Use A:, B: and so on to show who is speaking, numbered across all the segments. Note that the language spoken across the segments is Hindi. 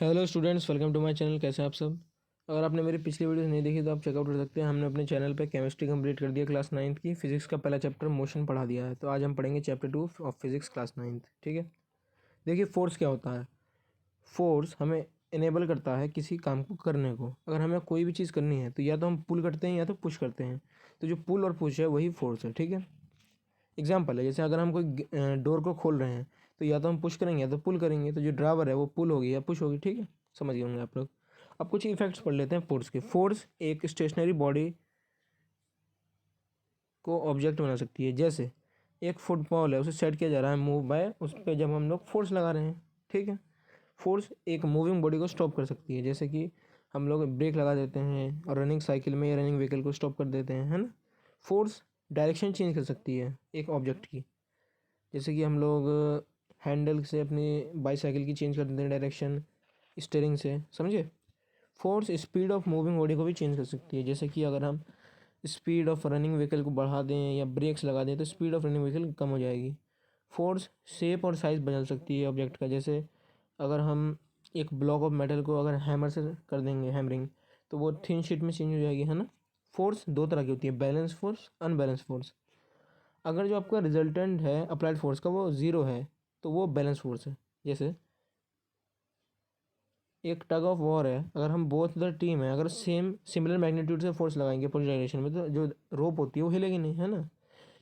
A: Hello students, welcome to my channel. कैसे हैं आप सब। अगर आपने मेरी पिछली वीडियो नहीं देखी तो आप चेकआउट कर सकते हैं। हमने अपने चैनल पे केमिस्ट्री कंप्लीट कर दिया क्लास 9th की। फिजिक्स का पहला चैप्टर मोशन पढ़ा दिया है। तो आज हम पढ़ेंगे chapter 2 of physics class 9th। ठीक है। देखिए, फोर्स क्या होता है। फोर्स हमें इनेबल करता है किसी काम को करने को। अगर हमें कोई भी चीज़ करनी है तो या तो हम पुल करते हैं या तो पुश करते हैं। तो जो पुल और पुश है वही फोर्स है। ठीक है। एग्जाम्पल है, जैसे अगर हम कोई डोर को खोल रहे हैं तो या तो हम पुश करेंगे या तो पुल करेंगे। तो जो ड्राइवर है वो पुल होगी या पुश होगी। ठीक है, समझ गए होंगे आप लोग। अब कुछ इफेक्ट्स पढ़ लेते हैं फोर्स के। फोर्स एक स्टेशनरी बॉडी को ऑब्जेक्ट बना सकती है। जैसे एक फुटबॉल है, उसे सेट किया जा रहा है मूव बाय, उस पर जब हम लोग फोर्स लगा रहे हैं। ठीक है। फोर्स एक मूविंग बॉडी को स्टॉप कर सकती है, जैसे कि हम लोग ब्रेक लगा देते हैं और रनिंग साइकिल में या रनिंग व्हीकल को स्टॉप कर देते हैं, है ना। फोर्स डायरेक्शन चेंज कर सकती है एक ऑब्जेक्ट की, जैसे कि हम लोग हैंडल से अपनी बाईसाइकिल की चेंज कर देते हैं डायरेक्शन स्टीयरिंग से, समझे। Force speed of moving body को भी चेंज कर सकती है, जैसे कि अगर हम स्पीड ऑफ रनिंग व्हीकल को बढ़ा दें या ब्रेक्स लगा दें तो स्पीड ऑफ रनिंग व्हीकल कम हो जाएगी। फोर्स शेप और साइज़ बदल सकती है ऑब्जेक्ट का, जैसे अगर हम एक ब्लॉक ऑफ मेटल को अगर हैमर से कर देंगे हैमरिंग, तो वो थिन शीट में चेंज हो जाएगी, है ना। फोर्स दो तरह की होती है, बैलेंस फोर्स, अनबैलेंस फोर्स। अगर जो आपका रिजल्टेंट है अप्लाइड फोर्स का वो ज़ीरो है तो वो बैलेंस फोर्स है। जैसे एक टग ऑफ वॉर है, अगर हम बोथ द टीम है, अगर सेम सिमिलर मैग्नीट्यूड से फोर्स लगाएंगे पूरी डायरेक्शन में तो जो रोप होती है वो हिलेगी नहीं, है ना।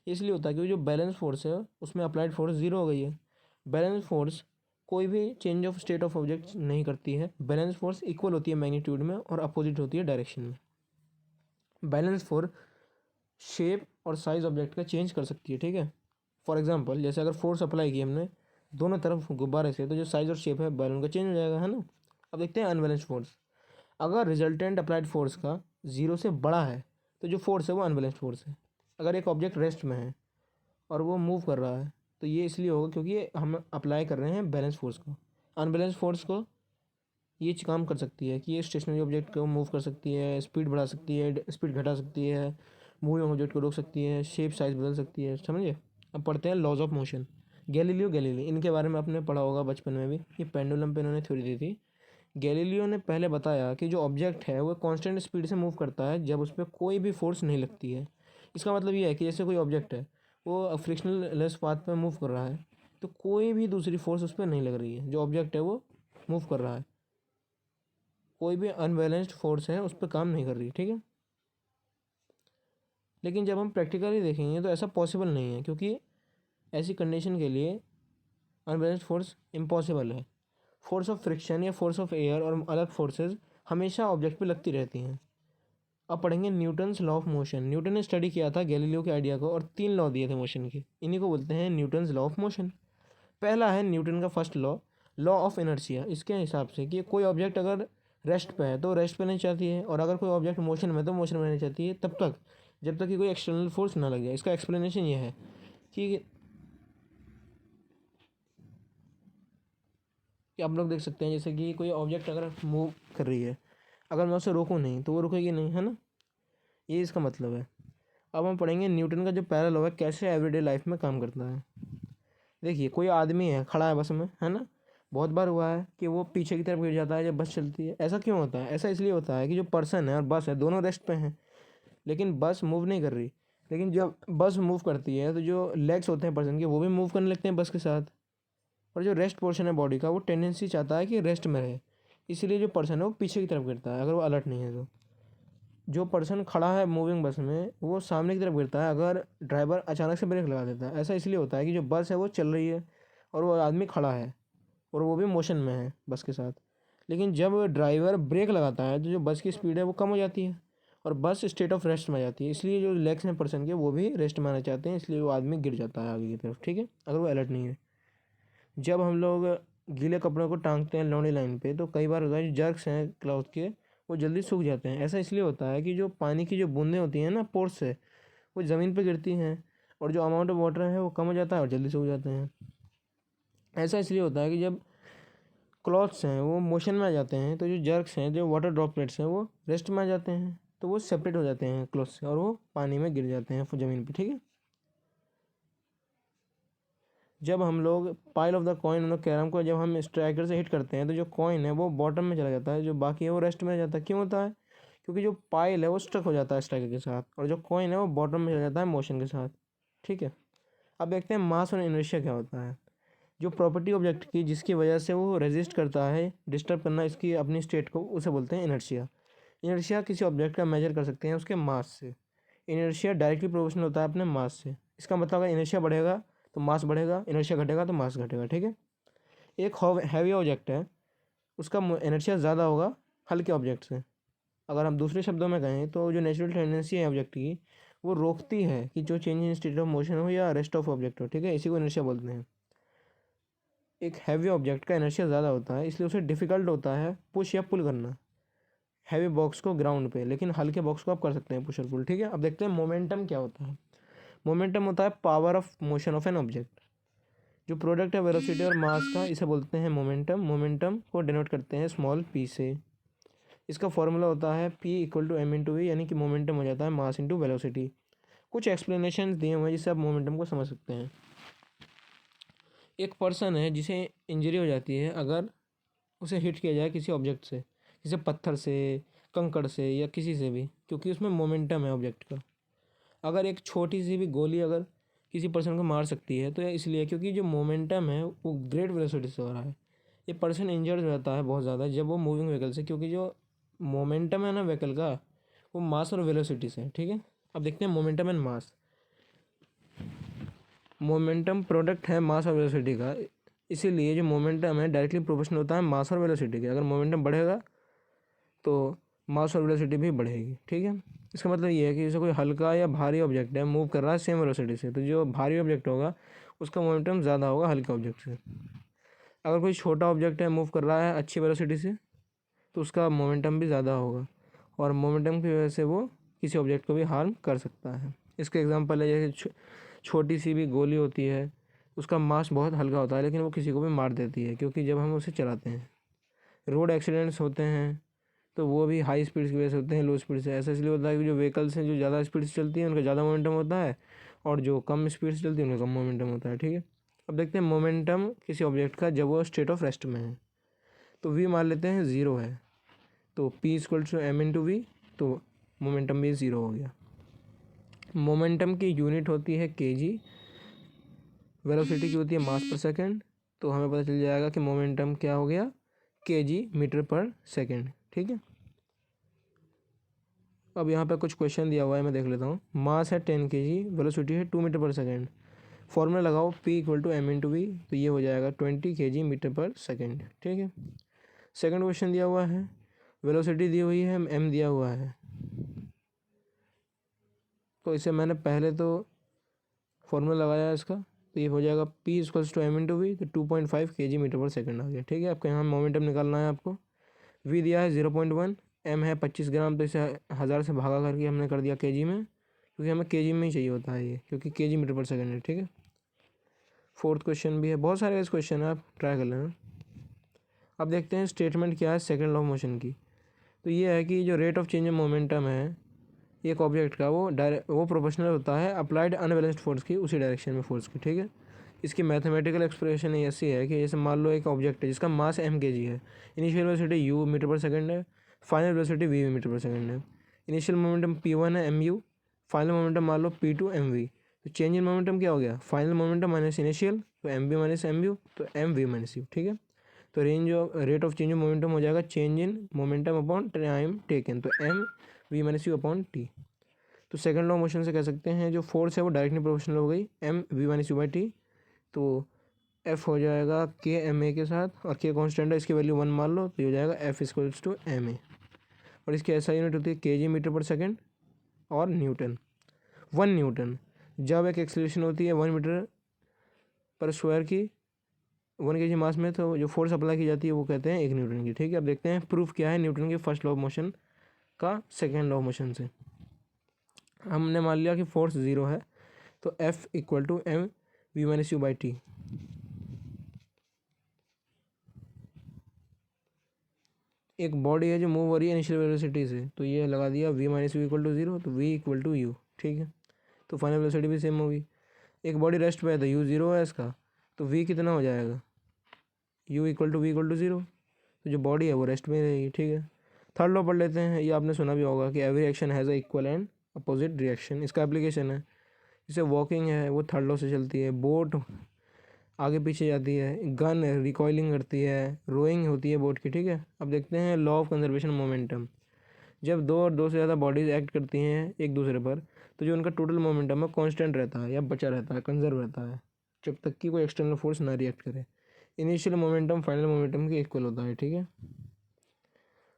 A: इसलिए होता है कि जो बैलेंस फोर्स है उसमें अप्लाइड फोर्स ज़ीरो हो गई है। बैलेंस फोर्स कोई भी change of state of object नहीं करती है। बैलेंस फोर्स इक्वल होती है मैग्नीट्यूड में और अपोजिट होती है डायरेक्शन में। बैलेंस फोर्स शेप और साइज ऑब्जेक्ट का चेंज कर सकती है। ठीक है। फॉर एग्जांपल, जैसे अगर फोर्स अप्लाई की हमने दोनों तरफ गुब्बारे से, तो जो साइज और शेप है बैलून का चेंज हो जाएगा, है ना। अब देखते हैं अनबैलेंस फोर्स। अगर रिजल्टेंट अप्लाइड फोर्स का जीरो से बड़ा है तो जो फोर्स है वो अनबैलेंस फोर्स है। अगर एक ऑब्जेक्ट रेस्ट में है और वो मूव कर रहा है तो ये इसलिए होगा क्योंकि हम अप्लाई कर रहे हैं बैलेंस फोर्स को। अनबैलेंस फोर्स को ये काम कर सकती है कि ये स्टेशनरी ऑब्जेक्ट को मूव कर सकती है, स्पीड बढ़ा सकती है, स्पीड घटा सकती है, मूविंग ऑब्जेक्ट को रोक सकती है, शेप साइज बदल सकती है, समझिए। अब पढ़ते हैं laws of motion. Galileo Galilei, इनके बारे में आपने पढ़ा होगा बचपन में भी। ये पेंडुलम पे इन्होंने थ्योरी दी थी। गैलीलियो ने पहले बताया कि जो ऑब्जेक्ट है वो कांस्टेंट स्पीड से मूव करता है जब उस पर कोई भी फोर्स नहीं लगती है। इसका मतलब ये है कि जैसे कोई ऑब्जेक्ट है वो फ्रिक्शनल लेस पाथ पर मूव कर रहा है तो कोई भी दूसरी फोर्स उस पर नहीं लग रही है। जो ऑब्जेक्ट है वो मूव कर रहा है, कोई भी अनबैलेंस्ड फोर्स है उस पर काम नहीं कर रही। ठीक है। लेकिन जब हम प्रैक्टिकली देखेंगे तो ऐसा पॉसिबल नहीं है, क्योंकि ऐसी कंडीशन के लिए अनबैलेंस्ड फोर्स इम्पॉसिबल है। फोर्स ऑफ फ्रिक्शन या फोर्स ऑफ एयर और अलग फोर्सेस हमेशा ऑब्जेक्ट पे लगती रहती हैं। अब पढ़ेंगे Newton's law of motion. Newton ने स्टडी किया था गैलीलियो के आइडिया को और 3 लॉ दिए थे मोशन के। इन्हीं को बोलते हैं न्यूटन्स लॉ ऑफ मोशन। पहला है न्यूटन का first law, law of inertia. इसके हिसाब से कि कोई ऑब्जेक्ट अगर रेस्ट पे है तो रेस्ट पे नहीं चाहती है, और अगर कोई ऑब्जेक्ट मोशन में है तो मोशन में नहीं चाहती है तब तक जब तक कि कोई एक्सटर्नल फोर्स ना लग जाए। इसका एक्सप्लेनेशन ये है कि आप लोग देख सकते हैं, जैसे कि कोई ऑब्जेक्ट अगर मूव कर रही है, अगर मैं उसे रोकूँ नहीं तो वो रुकेगी नहीं, है ना। ये इसका मतलब है। अब हम पढ़ेंगे न्यूटन का जो पहला लॉ है कैसे एवरीडे लाइफ में काम करता है। देखिए, कोई आदमी है खड़ा है बस में, है ना। बहुत बार हुआ है कि वो पीछे की तरफ गिर जाता है जब बस चलती है। ऐसा क्यों होता है? ऐसा इसलिए होता है कि जो पर्सन है और बस है दोनों रेस्ट पे हैं, लेकिन बस मूव नहीं कर रही। लेकिन जब बस मूव करती है तो जो लेग्स होते हैं पर्सन के वो भी मूव करने लगते हैं बस के साथ। और जो रेस्ट पोर्शन है बॉडी का वो टेंडेंसी चाहता है कि रेस्ट में रहे, इसलिए जो पर्सन है वो पीछे की तरफ गिरता है अगर वो अलर्ट नहीं है तो। जो पर्सन खड़ा है मूविंग बस में वो सामने की तरफ गिरता है अगर ड्राइवर अचानक से ब्रेक लगा देता है। ऐसा इसलिए होता है कि जो बस है वो चल रही है और वो आदमी खड़ा है और वो भी मोशन में है बस के साथ। लेकिन जब ड्राइवर ब्रेक लगाता है तो जो बस की स्पीड है वो कम हो जाती है और बस स्टेट ऑफ रेस्ट में आ जाती है। इसलिए जो लेग्स हैं पर्सन के वो भी रेस्ट में आना चाहते हैं, इसलिए वो आदमी गिर जाता है आगे की तरफ। ठीक है, अगर वो अलर्ट नहीं है। जब हम लोग गीले कपड़ों को टांगते हैं लॉन्ड्री लाइन पे तो कई बार होता है जो जर्क्स हैं क्लॉथ के वो जल्दी सूख जाते हैं। ऐसा इसलिए होता है कि जो पानी की जो बूंदें होती हैं ना पोर्स से वो ज़मीन पे गिरती हैं और जो अमाउंट ऑफ वाटर है वो कम हो जाता है और जल्दी सूख जाते हैं। ऐसा इसलिए होता है कि जब क्लॉथ्स हैं वो मोशन में आ जाते हैं तो जो जर्क्स हैं, जो वाटर ड्रॉपलेट्स हैं, वो रेस्ट में आ जाते हैं तो वो सेपरेट हो जाते हैं क्लॉथ से और वो पानी में गिर जाते हैं ज़मीन पे। ठीक है। जब हम लोग पाइल ऑफ द कॉइन हम लोग कैरम को जब हम स्ट्राइकर से हिट करते हैं तो जो कॉइन है वो बॉटम में चला जाता है, जो बाकी है वो रेस्ट में रह जाता है। क्यों होता है? क्योंकि जो पाइल है वो स्ट्रक हो जाता है स्ट्राइकर के साथ, और जो कॉइन है वो बॉटम में चला जाता है मोशन के साथ। ठीक है, अब देखते हैं मास और इनर्शिया क्या होता है। जो प्रॉपर्टी ऑब्जेक्ट की जिसकी वजह से वो रेजिस्ट करता है डिस्टर्ब करना इसकी अपनी स्टेट को, उसे बोलते हैं इनर्शिया। इनर्शिया किसी ऑब्जेक्ट का मेजर कर सकते हैं उसके मास से। इनर्शिया डायरेक्टली प्रोपोर्शनल होता है अपने मास से। इसका मतलब अगर इनर्शिया बढ़ेगा तो मास बढ़ेगा, इनर्शिया घटेगा तो मास घटेगा। ठीक है, एक हैवी ऑब्जेक्ट है उसका इनर्शिया ज़्यादा होगा हल्के ऑब्जेक्ट से। अगर हम दूसरे शब्दों में कहें तो जो नेचुरल टेंडेंसी है ऑब्जेक्ट की वो रोकती है कि जो change in state of motion हो या रेस्ट ऑफ ऑब्जेक्ट हो। ठीक है, इसी को इनर्शिया बोलते हैं। एक हैवी ऑब्जेक्ट का इनर्शिया ज़्यादा होता है इसलिए उसे डिफ़िकल्ट होता है पुश या पुल करना हैवी बॉक्स को ग्राउंड पे, लेकिन हल्के बॉक्स को आप कर सकते हैं पुश और पुल। ठीक है, अब देखते हैं मोमेंटम क्या होता है। मोमेंटम होता है power of motion of an object. जो प्रोडक्ट है वेलोसिटी और मास का, इसे बोलते हैं मोमेंटम। मोमेंटम को डिनोट करते हैं स्मॉल पी से। इसका फॉर्मूला होता है P equal to M into V, यानी कि मोमेंटम हो जाता है मास इंटू वेलोसिटी। कुछ एक्सप्लेनेशन दिए हुए हैं जिससे आप मोमेंटम को समझ सकते हैं। एक पर्सन है जिसे इंजरी हो जाती है अगर उसे हिट किया जाए किसी ऑब्जेक्ट से, जैसे पत्थर से, कंकड़ से या किसी से भी, क्योंकि उसमें मोमेंटम है ऑब्जेक्ट का। अगर एक छोटी सी भी गोली अगर किसी पर्सन को मार सकती है तो यह इसलिए क्योंकि जो मोमेंटम है वो ग्रेट वेलोसिटी से हो रहा है। ये पर्सन इंजर्ड हो जाता है बहुत ज़्यादा जब वो मूविंग व्हीकल से, क्योंकि जो मोमेंटम है ना व्हीकल का वो मास और वेलोसिटी से। ठीक है, अब देखते हैं momentum and mass. Momentum product है मास और वेलोसिटी का, इसीलिए जो मोमेंटम है डायरेक्टली प्रोपोर्शनल होता है मास और वेलोसिटी के। अगर मोमेंटम बढ़ेगा तो मास और वेलोसिटी भी बढ़ेगी। ठीक है, इसका मतलब ये है कि जैसे कोई हल्का या भारी ऑब्जेक्ट है मूव कर रहा है सेम वेलोसिटी से, तो जो भारी ऑब्जेक्ट होगा उसका मोमेंटम ज़्यादा होगा हल्के ऑब्जेक्ट से। अगर कोई छोटा ऑब्जेक्ट है मूव कर रहा है अच्छी वेलोसिटी से तो उसका मोमेंटम भी ज़्यादा होगा, और मोमेंटम की वजह से वो किसी ऑब्जेक्ट को भी हार्म कर सकता है। इसका एग्जांपल है जैसे छोटी सी भी गोली होती है उसका मास बहुत हल्का होता है लेकिन वो किसी को भी मार देती है क्योंकि जब हम उसे चलाते हैं। रोड एक्सीडेंट्स होते हैं तो वो भी हाई स्पीड की वजह से होते हैं, लो स्पीड से। ऐसा इसलिए होता है कि जो व्हीकल्स हैं जो ज़्यादा स्पीड से चलती हैं उनका ज़्यादा मोमेंटम होता है, और जो कम स्पीड से चलती है उनका कम मोमेंटम होता है। ठीक है, अब देखते हैं मोमेंटम किसी ऑब्जेक्ट का जब वो स्टेट ऑफ रेस्ट में है। तो वी मान लेते हैं ज़ीरो है, तो P equal to M into V, तो मोमेंटम भी ज़ीरो हो गया। मोमेंटम की यूनिट होती है केजी, वेलोसिटी की होती है मास पर सेकंड, तो हमें पता चल जाएगा कि मोमेंटम क्या हो गया, केजी मीटर पर सेकंड। ठीक है, अब यहाँ पे कुछ क्वेश्चन दिया हुआ है मैं देख लेता हूँ। मास है 10 kg, वेलोसिटी है 2 मीटर पर सेकंड। फॉर्मूला लगाओ P equal to M into V, तो ये हो जाएगा 20 kg मीटर पर सेकंड। ठीक है, सेकंड क्वेश्चन दिया हुआ है, वेलोसिटी दी हुई है, m दिया हुआ है, तो इसे मैंने पहले तो फॉर्मूला लगाया इसका, तो ये हो जाएगा P equals to M into V, तो 2.5 kg मीटर पर सेकंड आ गया। ठीक है, आपके यहाँ मोमेंटम निकालना है आपको। v दिया है 0.1, m है 25 ग्राम, तो इसे 1000 से भागा करके हमने कर दिया केजी में, क्योंकि हमें केजी में ही चाहिए होता है ये, क्योंकि केजी मीटर पर सेकंड है। ठीक है, फोर्थ क्वेश्चन भी है, बहुत सारे ऐसे क्वेश्चन है, आप ट्राई कर लेना। अब देखते हैं स्टेटमेंट क्या है सेकंड लॉ ऑफ मोशन की। तो ये है कि जो rate of change of momentum है एक ऑब्जेक्ट का वो प्रोपोर्शनल होता है अप्लाइड अनबैलेंस्ड फोर्स की उसी डायरेक्शन में फोर्स की। ठीक है, इसकी मैथमेटिकल एक्सप्रेशन ऐसी है कि जैसे मान लो एक ऑब्जेक्ट है जिसका मास m kg है, इनिशियल वेलोसिटी u मीटर पर सेकंड है, फाइनल वेलोसिटी v मीटर पर सेकंड है। इनिशियल मोमेंटम p1 है mu, फाइनल मोमेंटम मान लो p2 mv। तो चेंज इन मोमेंटम क्या हो गया, फाइनल मोमेंटम माइनस इनिशियल, तो mv माइनस mu, तो mv माइनस u। ठीक है, तो rate of change of momentum हो जाएगा change in momentum upon time taken, तो m v minus u upon t। तो सेकंड लॉ मोशन से कह सकते हैं जो फोर्स है वो डायरेक्टली प्रोपोर्शनल हो गई m v minus u by T. तो f हो जाएगा k एम ए के साथ, और k कांस्टेंट है इसकी वैल्यू 1 मान लो, तो ये हो जाएगा f equals to M A, और इसकी ऐसा यूनिट होती है kg मीटर पर सेकंड और न्यूटन। 1 न्यूटन जब एक एक्सेलरेशन होती है 1 मीटर पर स्क्वायर की 1 kg मास में, तो जो फोर्स अप्लाई की जाती है वो कहते हैं 1 न्यूटन की। ठीक है, अब देखते हैं प्रूफ क्या है न्यूटन के फर्स्ट लॉ ऑफ मोशन का सेकेंड लॉ ऑफ मोशन से। हमने मान लिया कि फोर्स ज़ीरो है, तो F equal to M V minus U by T. एक बॉडी है जो मूव हो रही है इनिशियल वेलोसिटी से, तो ये लगा दिया v minus U equal to zero, तो v इक्वल टू यू। ठीक है, तो फाइनल वेलोसिटी भी सेम होगी। एक बॉडी रेस्ट पे है तो u ज़ीरो है इसका, तो वी कितना हो जाएगा, u इक्वल टू ज़ीरो। तो जो बॉडी है वो रेस्ट में रहेगी, ठीक है। थर्ड लॉ पढ़ लेते हैं, ये आपने सुना भी होगा कि every action has a equal and opposite reaction. इसका एप्लीकेशन है, जैसे वॉकिंग है वो थर्ड लॉ से चलती है, बोट आगे पीछे जाती है, गन रिकॉइलिंग करती है, रोइंग होती है बोट की, ठीक है। अब देखते हैं लॉ ऑफ कंजर्वेशन मोमेंटम। जब दो और दो से ज़्यादा बॉडीज एक्ट करती हैं एक दूसरे पर, तो जो उनका टोटल मोमेंटम है कांस्टेंट रहता है या बचा रहता है, कंजर्व रहता है, जब तक कि कोई एक्सटर्नल फोर्स ना रिएक्ट करे। इनिशियल मोमेंटम फाइनल मोमेंटम के इक्वल होता है, ठीक है।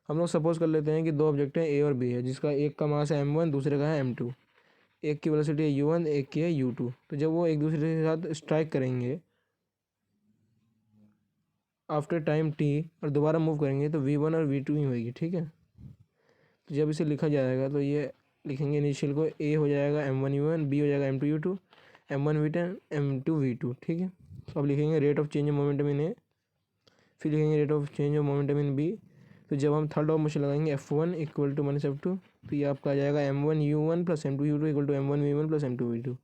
A: हम लोग सपोज कर लेते हैं कि दो ऑब्जेक्ट हैं ए और बी है, जिसका एक का मास है m1, दूसरे का है m2। एक की वेलोसिटी है u1, एक की है u2। तो जब वो एक दूसरे के साथ स्ट्राइक करेंगे आफ्टर टाइम t और दोबारा मूव करेंगे तो v1 और v2 ही होएगी, ठीक है। तो जब इसे लिखा जाएगा तो ये लिखेंगे इनिशियल को, a हो जाएगा m1 u1, b हो जाएगा m2 u2, m1 v10, m2 v2, ठीक है। तो अब लिखेंगे rate of change of momentum in A, फिर लिखेंगे rate of change of momentum in B. तो जब हम थर्ड ऑफ मशीन लगाएंगे F1 equal to minus F2, तो ये आपका आ जाएगा m1u1 plus m2 u2 equal to m1 v1 plus m2 v2।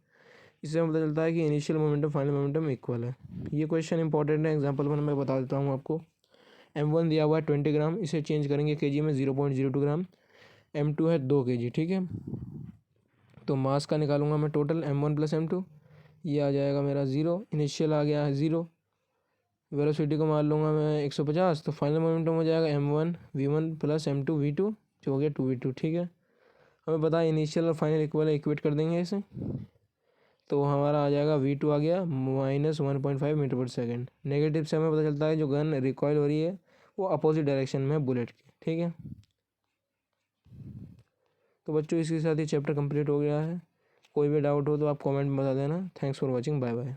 A: इससे हमें पता चलता है कि initial momentum final momentum equal है। ये क्वेश्चन इंपॉर्टेंट है, एग्जांपल में मैं बता देता हूँ आपको। m1 दिया हुआ है 20 ग्राम, इसे चेंज करेंगे kg में 0.02 ग्राम, m2 है 2 kg, ठीक है। तो मास का निकालूंगा मैं टोटल m1 प्लस m2, ये आ जाएगा मेरा 0, इनिशियल आ गया है 0, वेलोसिटी को मान लूँगा मैं 150, तो फाइनल मोमेंटम हो जाएगा m1 v1 plus m2 v2, जो हो गया 2v2, ठीक है। हमें पता है इनिशियल और फाइनल इक्वल है, इक्वेट कर देंगे इसे, तो हमारा आ जाएगा v2 आ गया -1.5 मीटर पर सेकेंड। नेगेटिव से हमें पता चलता है जो गन रिकॉयल हो रही है वो अपोजिट डायरेक्शन में है बुलेट की, ठीक है। तो बच्चों इसके साथ ही चैप्टर कंप्लीट हो गया है। कोई भी डाउट हो तो आप कमेंट में बता देना। Thanks for watching, bye bye.